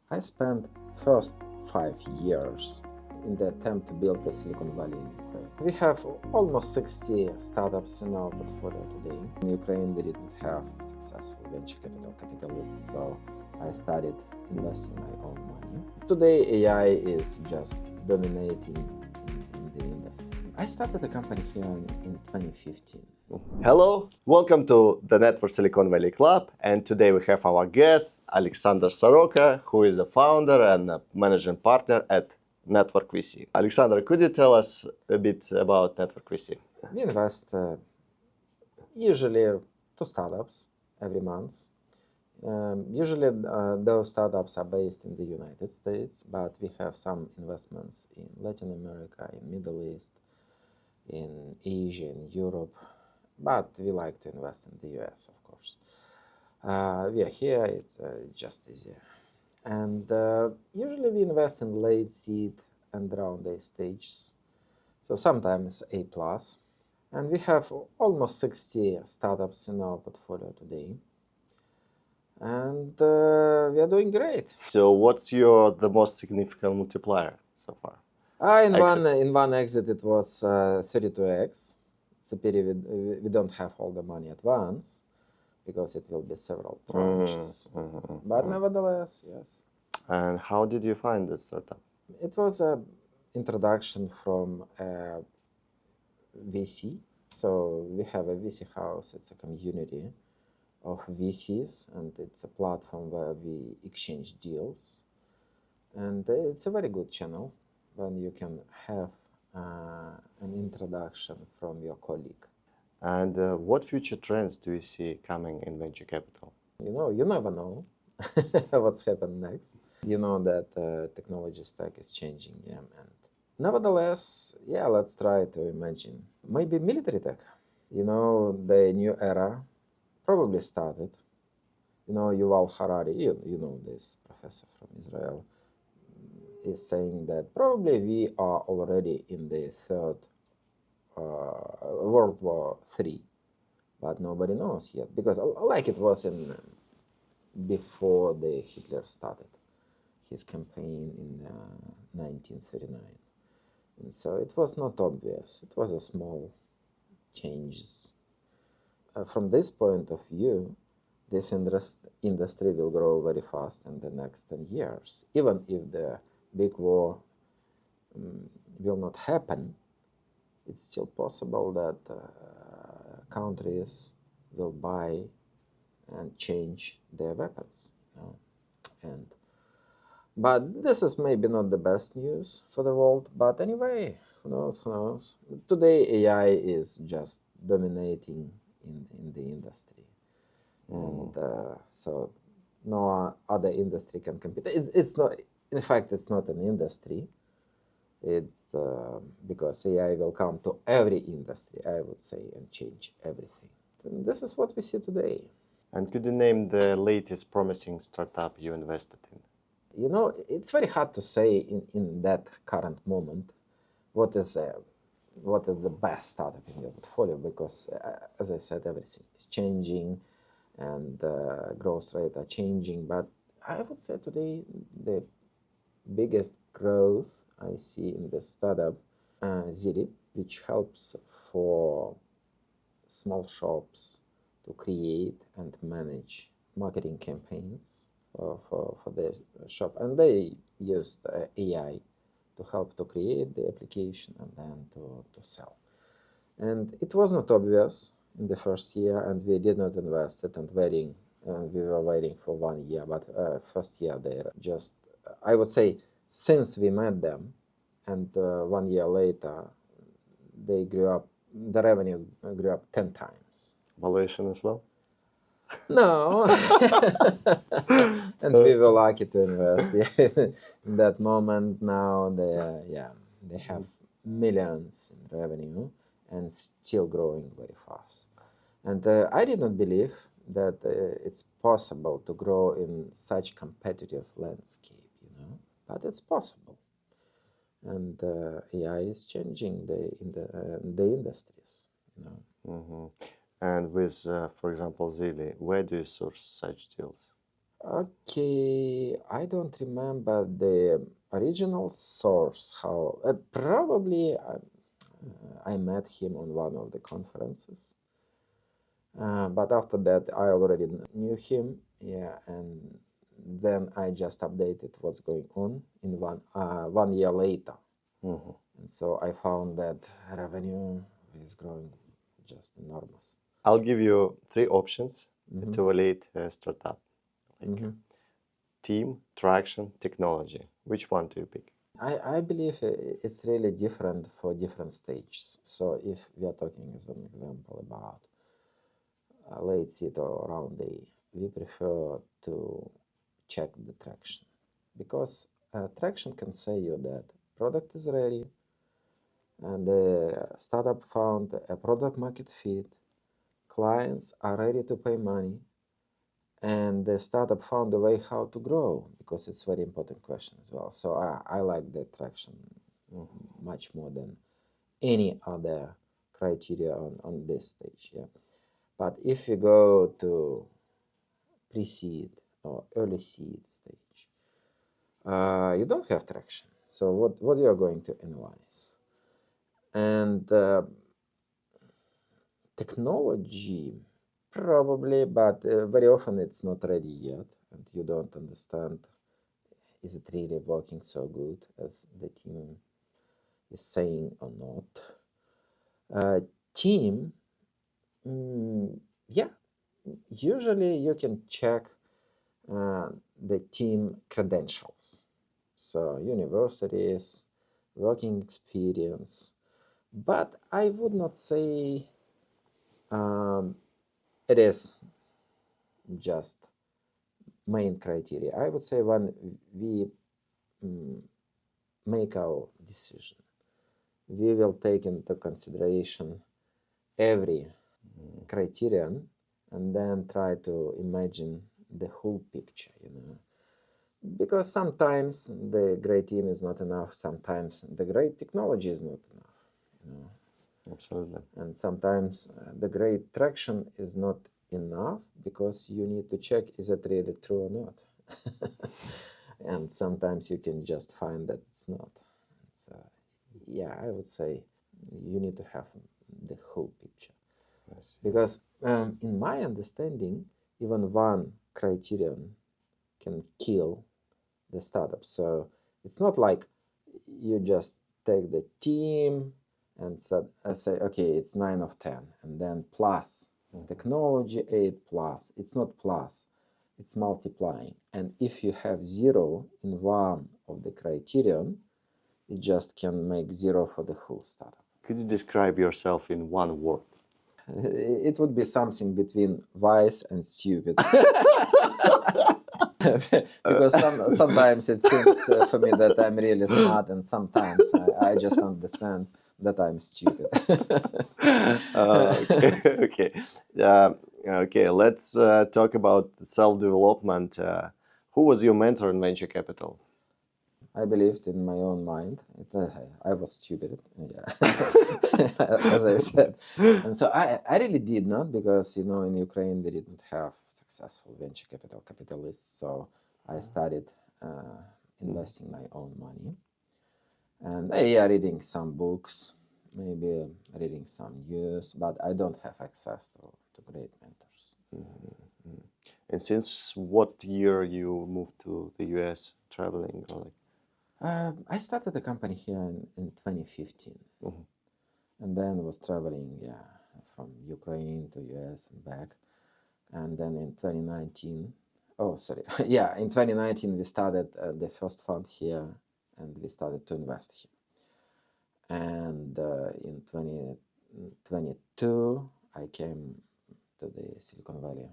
I spent first 5 years in the attempt to build the Silicon Valley in Ukraine. We have almost 60 startups in our portfolio today. In Ukraine, we didn't have successful venture capital capitalists, so I started investing my own money. Today, AI is just dominating in the industry. I started a company here in 2015. Hello, welcome to the Network Silicon Valley Club, and today we have our guest, Alexander Soroka, who is a founder and a managing partner at Network VC. Alexander, could you tell us a bit about Network VC? We invest usually to startups every month. Usually those startups are based in the United States, but we have some investments in Latin America, in Middle East, in Asia, in Europe, but we like to invest in the US, of course. We are here, it's just easier. And usually we invest in late seed and round A stages, so sometimes A+. And we have almost 60 startups in our portfolio today. And we are doing great. So what's the most significant multiplier so far? In one exit it was 32x. It's a pity we don't have all the money at once, because it will be several tranches. But nevertheless, yes. And how did you find this startup? It was an introduction from a VC. So we have a VC house. It's a community of VCs, and it's a platform where we exchange deals. And it's a very good channel when you can have an introduction from your colleague. And what future trends do you see coming in venture capital? You never know what's happened next. You know that technology stack is changing, yeah. And nevertheless, yeah, let's try to imagine maybe military tech. The new era probably started. Yuval Harari, you know this professor from Israel, is saying that probably we are already in the third World War III, but nobody knows yet, because like it was before Hitler started his campaign in 1939. And so it was not obvious. It was a small changes. From this point of view, this industry will grow very fast in the next 10 years. Even if the big war will not happen, it's still possible that countries will buy and change their weapons. But this is maybe not the best news for the world. But anyway, who knows? Today, AI is just dominating in the industry. And so no other industry can compete. It's not, in fact, it's not an industry. Because AI will come to every industry, I would say, and change everything. And this is what we see today. And could you name the latest promising startup you invested in? It's very hard to say in that current moment what is the best startup in your portfolio, because, as I said, everything is changing and growth rates are changing. But I would say today the biggest growth I see in the startup Ziri, which helps for small shops to create and manage marketing campaigns for their shop. And they used AI to help to create the application and then to sell. And it was not obvious in the first year, and we did not invest it, and we were waiting for 1 year. But first year they just, I would say, since we met them, and 1 year later, they grew up. The revenue grew up 10 times. Valuation as well? No, and we were lucky to invest in that moment. Now they have millions in revenue and still growing very fast. And I did not believe that it's possible to grow in such competitive landscape, but it's possible. And AI is changing the industries, And with, for example, Zili, where do you source such deals? Okay, I don't remember the original source. How probably I met him on one of the conferences. But after that, I already knew him. Yeah, and then I just updated what's going on in 1 year later. Mhm. And so I found that revenue is growing just enormous. I'll give you three options Mhm. to lead a startup. Like Mhm. team, traction, technology. Which one do you pick? I believe it's really different for different stages. So if we are talking as an example about a late seed or round A, we prefer to check the traction because traction can say you that product is ready and the startup found a product market fit, clients are ready to pay money, and the startup found a way how to grow because it's a very important question as well. So I like the traction much more than any other criteria on this stage. Yeah, but if you go to pre-seed or early seed stage, you don't have traction. So what you are going to analyze? And technology, probably, but very often it's not ready yet, and you don't understand is it really working so good as the team is saying or not. Team, yeah, usually you can check the team credentials. So universities, working experience, but I would not say it is just main criteria. I would say when we make our decision, we will take into consideration every criterion and then try to imagine the whole picture, because sometimes the great team is not enough, sometimes the great technology is not enough, Absolutely. and sometimes the great traction is not enough because you need to check is it really true or not. And sometimes you can just find that it's not. So, yeah, I would say you need to have the whole picture. Because in my understanding, even one criterion can kill the startup. So it's not like you just take the team and say, okay, it's 9 of 10, and then plus technology 8 plus. It's not plus, it's multiplying. And if you have 0 in one of the criterion, it just can make 0 for the whole startup. Could you describe yourself in one word? It would be something between wise and stupid. Because sometimes it seems for me that I'm really smart, and sometimes I just understand that I'm stupid. Okay. Okay. Okay. Let's talk about self-development. Who was your mentor in venture capital? I believed in my own mind. I was stupid, yeah, as I said. And so I really did not, because, in Ukraine, we didn't have successful venture capital capitalists. So I started investing my own money. And yeah, reading some books, maybe reading some news, but I don't have access to great mentors. And since what year you moved to the US traveling? Or like? I started a company here in 2015, and then was traveling, yeah, from Ukraine to US and back. And then in 2019, oh, sorry, yeah, in 2019 we started the first fund here, and we started to invest here. And in 2022, I came to the Silicon Valley